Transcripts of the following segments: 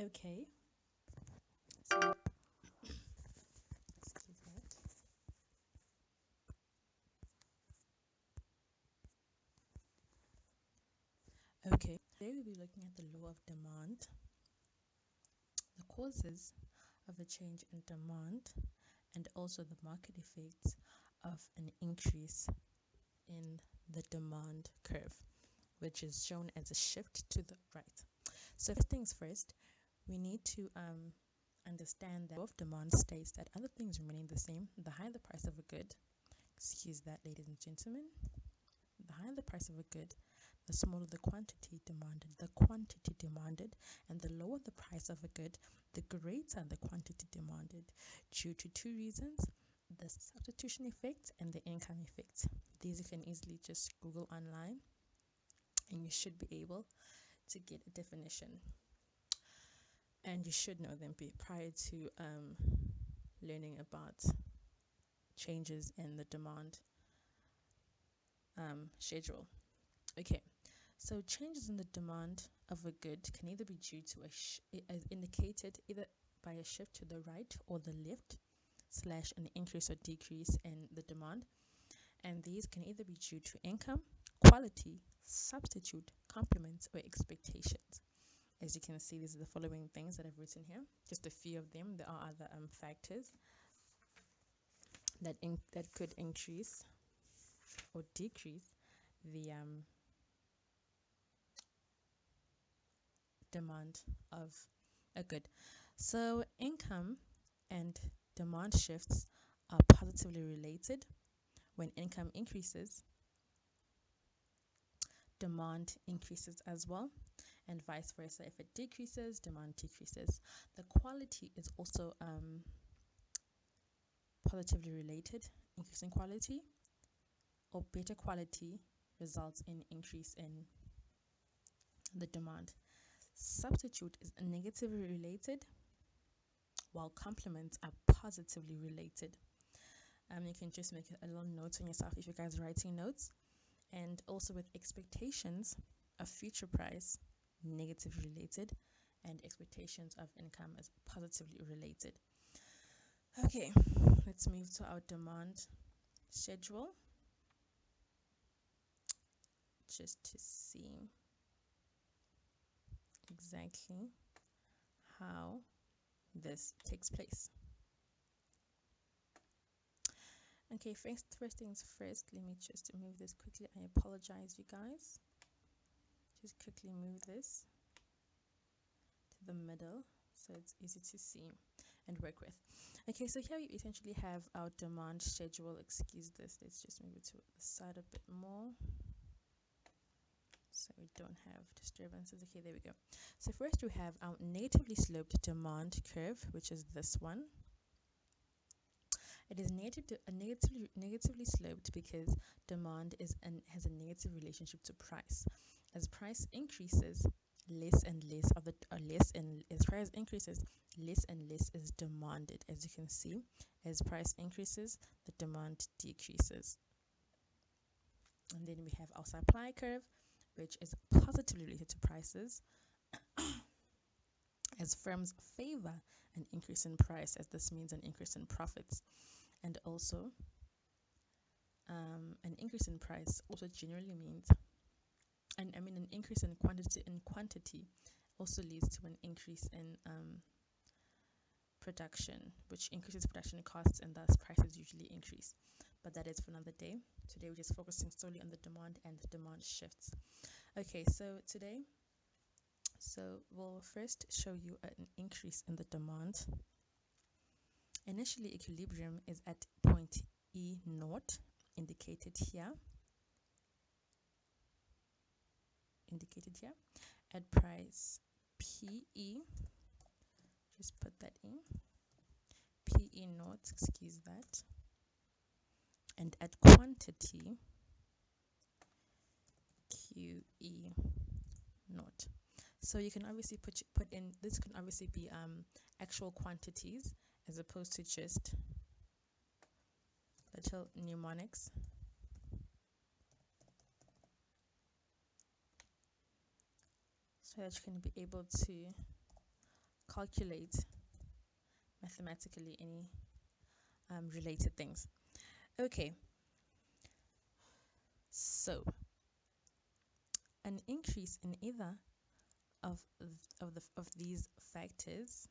Okay, so excuse that. Okay, today we'll be looking at the law of demand, the causes of a change in demand, and also the market effects of an increase in the demand curve, which is shown as a shift to the right. So first things first, we need to understand that law of demand states that other things remaining the same, the higher the price of a good, excuse that, ladies and gentlemen, the higher the price of a good, the smaller the quantity demanded. The quantity demanded, and the lower the price of a good, the greater the quantity demanded, due to two reasons: the substitution effect and the income effect. These you can easily just Google online, and you should be able to get a definition. And you should know them prior to learning about changes in the demand schedule. Okay, so changes in the demand of a good can either be due to as indicated either by a shift to the right or the left / an increase or decrease in the demand, and these can either be due to income, quality, substitute, complements, or expectations. As you can see, these are the following things that I've written here, just a few of them. There are other factors that could increase or decrease the demand of a good. So income and demand shifts are positively related. When income increases, demand increases as well, and vice versa. If it decreases, demand decreases. The quality is also positively related. Increasing quality or better quality results in increase in the demand. Substitute is negatively related, while complements are positively related. You can just make a little note on yourself if you guys are writing notes. And also with expectations of future price, negatively related, and expectations of income is positively related. Okay, let's move to our demand schedule just to see exactly how this takes place. Okay, first things first, let me just move this quickly. I apologize, you guys. Just quickly move this to the middle so it's easy to see and work with. Okay, so here you essentially have our demand schedule. Excuse this, let's just move it to the side a bit more so we don't have disturbances. Okay, there we go. So first we have our negatively sloped demand curve, which is this one. It is negatively sloped because demand has a negative relationship to price. As price increases, less and less of the as price increases, less and less is demanded. As you can see, as price increases, the demand decreases. And then we have our supply curve, which is positively related to prices, as firms favor an increase in price, as this means an increase in profits. And also an increase in price also generally means an increase in quantity also leads to an increase in production, which increases production costs, and thus prices usually increase. But that is for another day. Today we're just focusing solely on the demand and the demand shifts. Okay, so we'll first show you an increase in the demand. Initially, equilibrium is at point E0, indicated here, at price PE, just put that in, PE0, excuse that, and at quantity QE0. So you can obviously put in, this can obviously be actual quantities as opposed to just little mnemonics. So that you can be able to calculate mathematically any related things. Okay, so an increase in either of these factors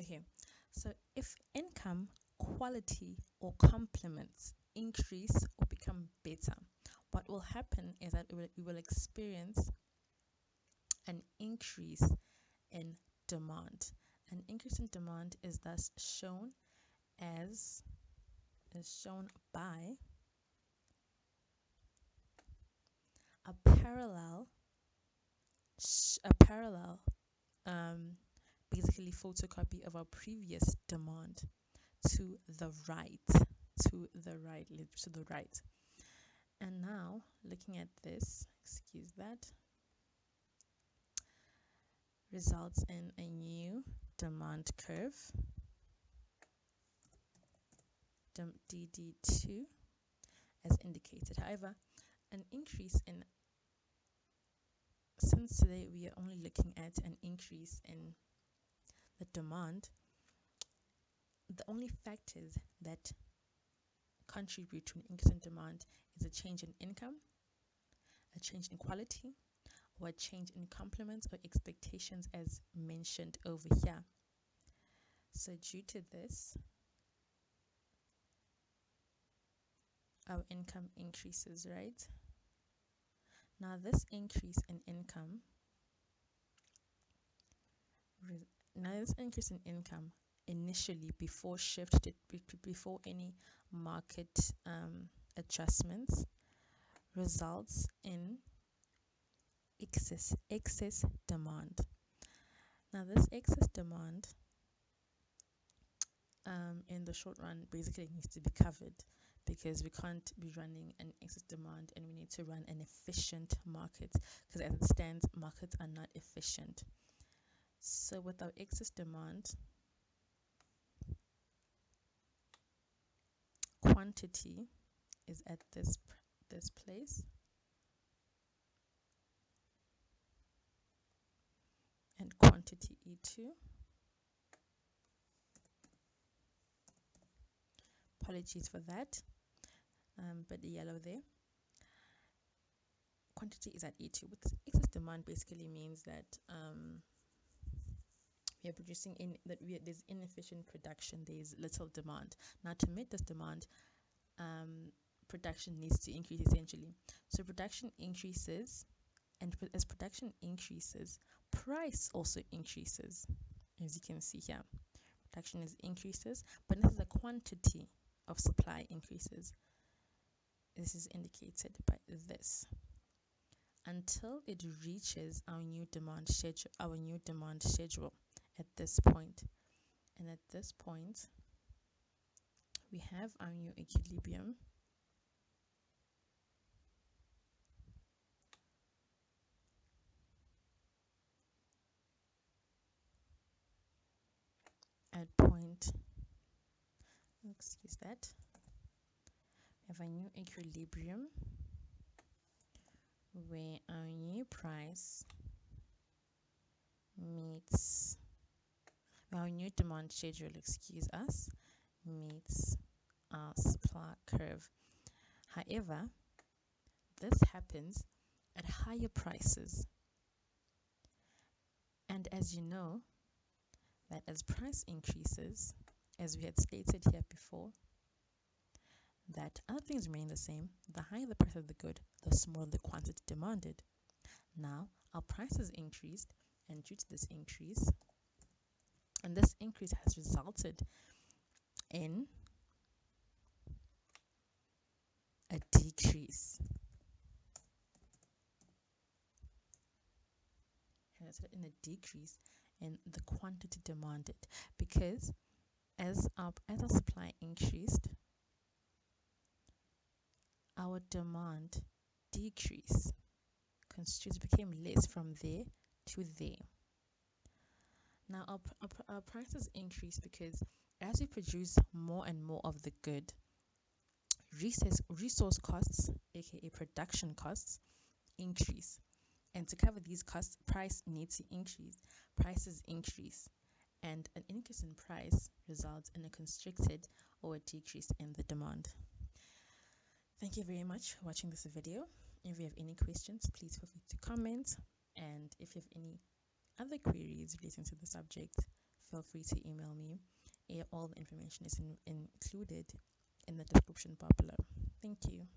okay, so if income, quality, or complements increase or become better, what will happen is that we will experience an increase in demand. An increase in demand is thus shown by a parallel basically photocopy of our previous demand to the right. And now looking at this, excuse that, results in a new demand curve, DD2, as indicated. However, an increase in, since today we are only looking at an increase in the demand, the only factors that contribute to an increase in demand is a change in income, a change in quality, or a change in complements or expectations as mentioned over here. So due to this, our income increases, right? Now this increase in income, initially before any market adjustments, results in excess demand. Now this excess demand in the short run basically needs to be covered, because we can't be running an excess demand and we need to run an efficient market, because as it stands, markets are not efficient. So with our excess demand, quantity is at this place, and quantity E2. Apologies for that, but the yellow there. Quantity is at E2. With excess demand basically means that we are producing there's inefficient production, there's little demand. Now to meet this demand, production needs to increase essentially. So production increases, and as production increases, price also increases. As you can see here, production increases, but this is the quantity of supply increases. This is indicated by this, until it reaches our new demand schedule at this point. And at this point, we have our new equilibrium. At point, excuse that, we have a new equilibrium where our new price meets our new demand schedule, meets our supply curve. However, this happens at higher prices, and as you know, that as price increases, as we had stated here before, that other things remain the same. The higher the price of the good, the smaller the quantity demanded. Now our prices increased, and due to this increase, and this increase has resulted in a decrease. In the quantity demanded, because as our supply increased, our demand decreased, became less from there to there. Now our prices increase because as we produce more and more of the good, resource costs, aka production costs, increase. And to cover these costs, prices increase. And an increase in price results in a constricted or a decrease in the demand. Thank you very much for watching this video. If you have any questions, please feel free to comment. And if you have any other queries relating to the subject, feel free to email me. All the information is included in the description bar below. Thank you.